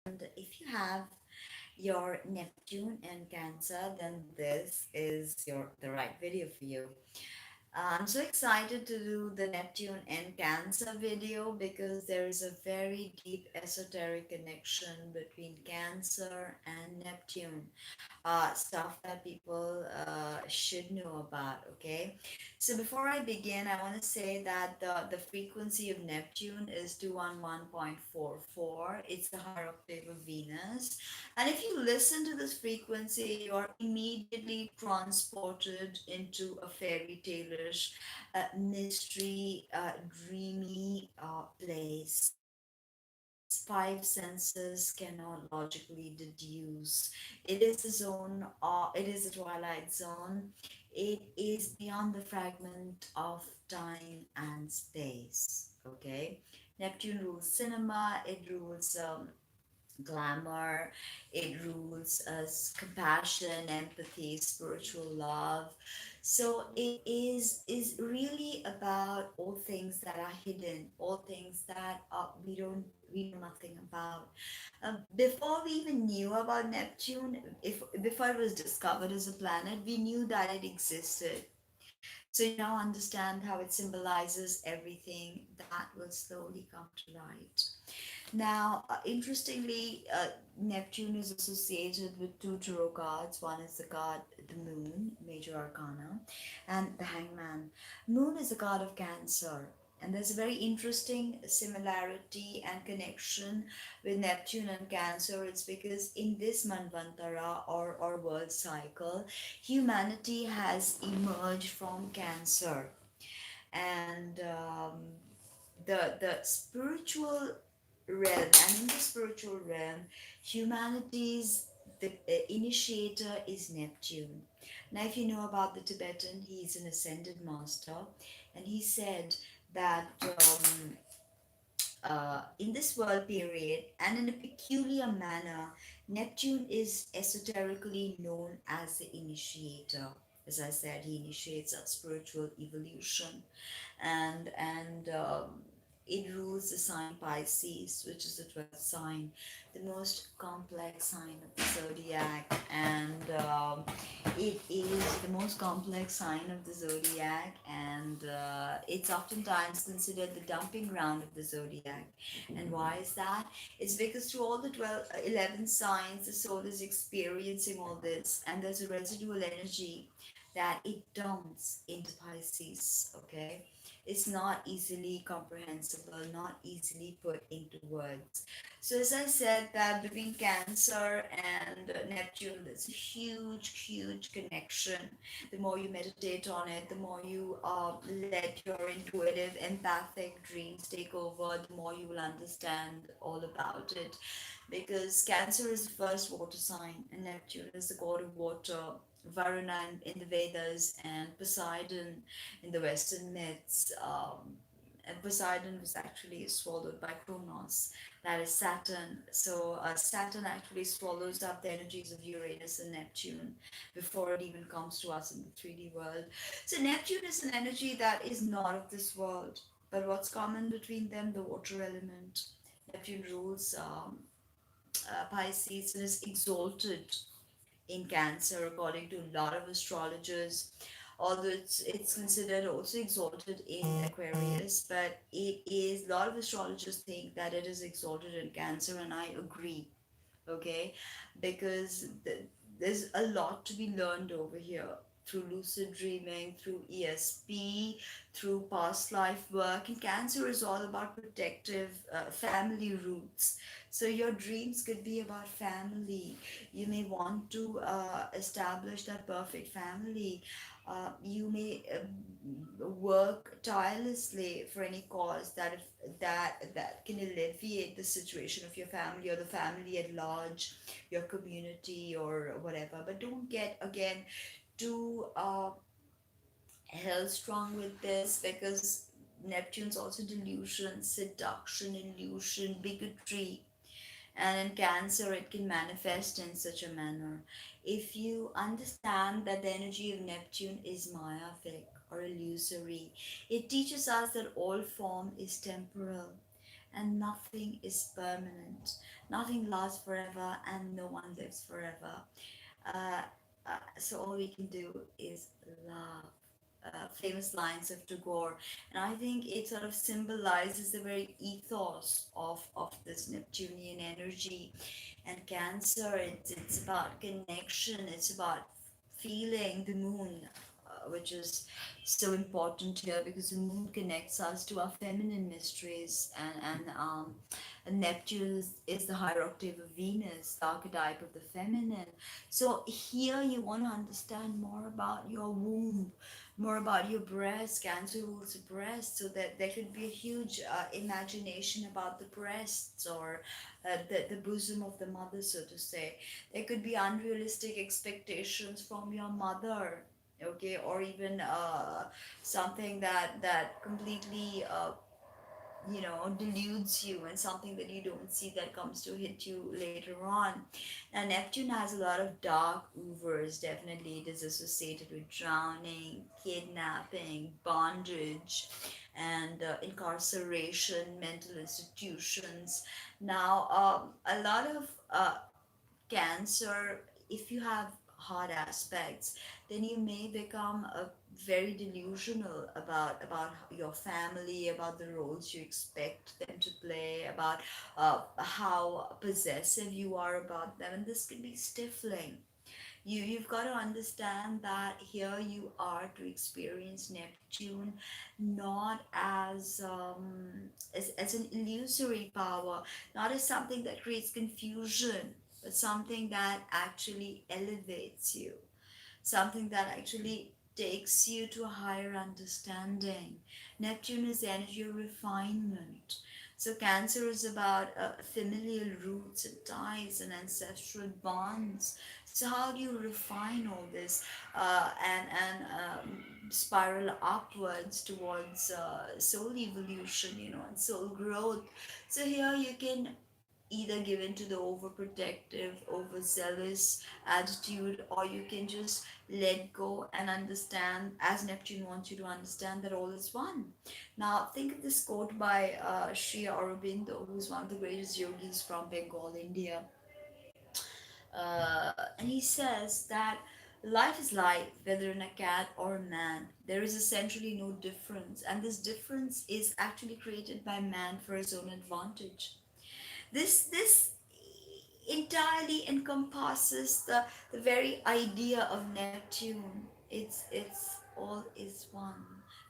And if you have your Neptune and Cancer, then this is the right video for you. I'm so excited to do the Neptune and Cancer video because there is a very deep esoteric connection between Cancer and Neptune. Stuff that people should know about. Okay, so before I begin, I want to say that the frequency of Neptune is 211.44. It's the higher octave of Venus, and if you listen to this frequency, you are immediately transported into a fairy tale-ish, mystery, dreamy place. Five senses cannot logically deduce. It is a zone, it is a twilight zone. It is beyond the fragment of time and space. Okay, Neptune rules cinema. It rules glamour. It rules us compassion, empathy, spiritual love. So it is really about all things that are hidden, all things that we know nothing about. Before we even knew about Neptune, if before it was discovered as a planet, we knew that it existed. So you now understand how it symbolizes everything that will slowly come to light. Now, interestingly, Neptune is associated with two tarot cards. One is the card, the Moon, Major Arcana, and the Hangman. Moon is the card of Cancer. And there's a very interesting similarity and connection with Neptune and Cancer. It's because in this Manvantara or world cycle, humanity has emerged from Cancer. And the spiritual realm, and in the spiritual realm, humanity's initiator is Neptune. Now, if you know about the Tibetan, he's an ascended master, and he said that in this world period and in a peculiar manner, Neptune is esoterically known as the initiator. As I said, he initiates our spiritual evolution, and it rules the sign Pisces, which is the 12th sign, the most complex sign of the zodiac, and it is the most complex sign of the zodiac, and it's oftentimes considered the dumping ground of the zodiac. And why is that? It's because through all the 11 signs, the soul is experiencing all this, and there's a residual energy that it dumps into Pisces. Okay, it's not easily comprehensible, not easily put into words. So, as I said, that between Cancer and Neptune, there's a huge connection. The more you meditate on it, the more you let your intuitive, empathic dreams take over, the more you will understand all about it. Because Cancer is the first water sign, and Neptune is the god of water. Varuna in the Vedas and Poseidon in the Western myths. And Poseidon was actually swallowed by Kronos, that is Saturn. So Saturn actually swallows up the energies of Uranus and Neptune before it even comes to us in the 3D world. So Neptune is an energy that is not of this world. But what's common between them? The water element. Neptune rules Pisces and is exalted in Cancer, according to a lot of astrologers. Although it's considered also exalted in Aquarius, but it is, a lot of astrologers think that it is exalted in Cancer, and I agree. Okay, because there's a lot to be learned over here through lucid dreaming, through ESP, through past life work. And Cancer is all about protective family roots. So your dreams could be about family. You may want to establish that perfect family. You may work tirelessly for any cause that that can alleviate the situation of your family or the family at large, your community or whatever. But don't get again too headstrong with this, because Neptune's also delusion, seduction, illusion, bigotry, and in Cancer, it can manifest in such a manner. If you understand that the energy of Neptune is mayavic or illusory, it teaches us that all form is temporal. and nothing is permanent. Nothing lasts forever, and no one lives forever. Uh, so all we can do is love. Famous lines of Tagore, and I think it sort of symbolizes the very ethos of this Neptunian energy. And Cancer, it's about connection, it's about feeling the moon, which is so important here because the moon connects us to our feminine mysteries, and Neptune is the higher octave of Venus, the archetype of the feminine. So here you want to understand more about your womb, more about your breast. Cancer rules the breast, so that there could be a huge imagination about the breasts, or the bosom of the mother, so to say. There could be unrealistic expectations from your mother, okay, or even something that completely deludes you, and something that you don't see that comes to hit you later on. Now, Neptune has a lot of dark oovers. Definitely, it is associated with drowning, kidnapping, bondage, and incarceration, mental institutions. Now, a lot of Cancer, if you have hard aspects, then you may become very delusional about your family, about the roles you expect them to play, about how possessive you are about them, and this can be stifling. You've got to understand that here you are to experience Neptune not as an illusory power, not as something that creates confusion, but something that actually elevates you, something that actually takes you to a higher understanding. Neptune is the energy of refinement. So, Cancer is about familial roots and ties and ancestral bonds. So, how do you refine all this and spiral upwards towards soul evolution, and soul growth? So, here you can either give in to the overprotective, overzealous attitude, or you can just let go and understand, as Neptune wants you to understand, that all is one. Now, think of this quote by Sri Aurobindo, who's one of the greatest yogis from Bengal, India. And he says that life is life, whether in a cat or a man. There is essentially no difference, and this difference is actually created by man for his own advantage. This entirely encompasses the very idea of Neptune. It's all is one.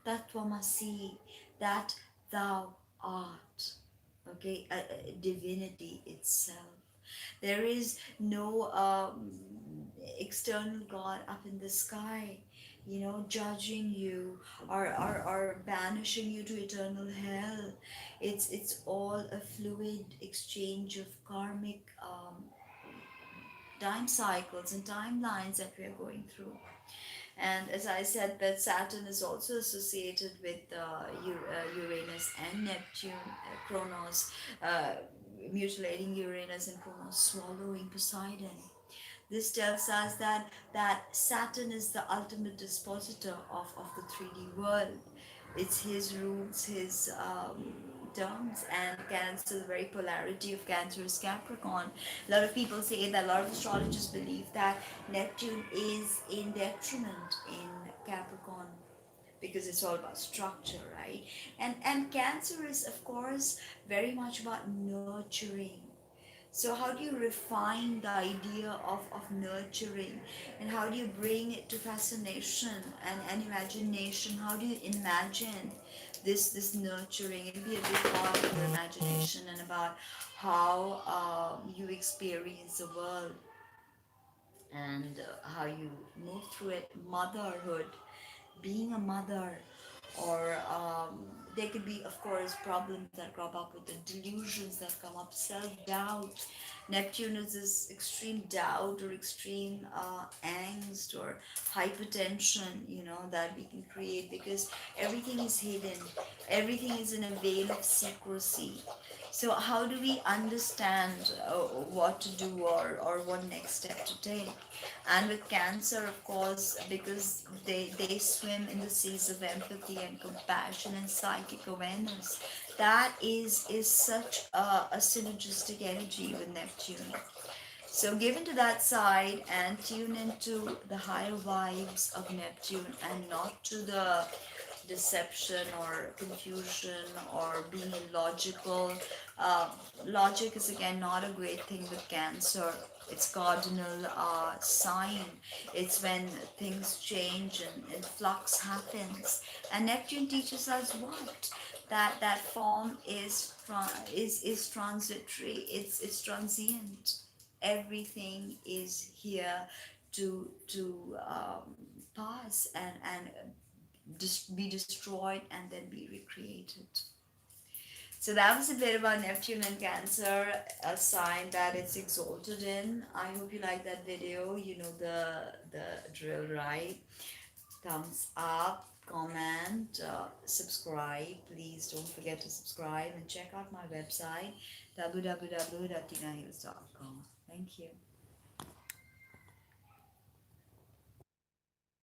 Tattvamasi, that thou art. Okay, divinity itself. There is no external God up in the sky, judging you, or banishing you to eternal hell. It's all a fluid exchange of karmic time cycles and timelines that we are going through. And as I said, that Saturn is also associated with Uranus and Neptune, Kronos, uh, mutilating Uranus, and Kronos swallowing Poseidon. This tells us that Saturn is the ultimate dispositor of the 3D world. It's his rules, his terms, and Cancer, the very polarity of Cancer is Capricorn. A lot of people say that, a lot of astrologers believe that Neptune is in detriment in Capricorn because it's all about structure, right? And Cancer is, of course, very much about nurturing. So how do you refine the idea of nurturing, and how do you bring it to fascination and imagination? How do you imagine this nurturing? It'll be a big part of your imagination and about how you experience the world, and how you move through it. Motherhood, being a mother, or there could be, of course, problems that crop up with the delusions that come up, self-doubt. Neptune is this extreme doubt or extreme angst or hypertension, that we can create because everything is hidden, everything is in a veil of secrecy. So how do we understand what to do, or what next step to take. And with Cancer, of course, because they swim in the seas of empathy and compassion and psychic awareness, that is such a synergistic energy with Neptune. So give into that side and tune into the higher vibes of Neptune, and not to the deception or confusion or being illogical. Uh, Logic is again not a great thing with Cancer. It's cardinal sign. It's when things change and flux happens. And Neptune teaches us what? That form is transitory. It's transient. Everything is here to pass and just be destroyed and then be recreated. So that was a bit about Neptune and Cancer, a sign that it's exalted in. I hope you like that video. You know the drill, right? Thumbs up, comment, subscribe. Please don't forget to subscribe and check out my website www.tinahills.com. Thank you.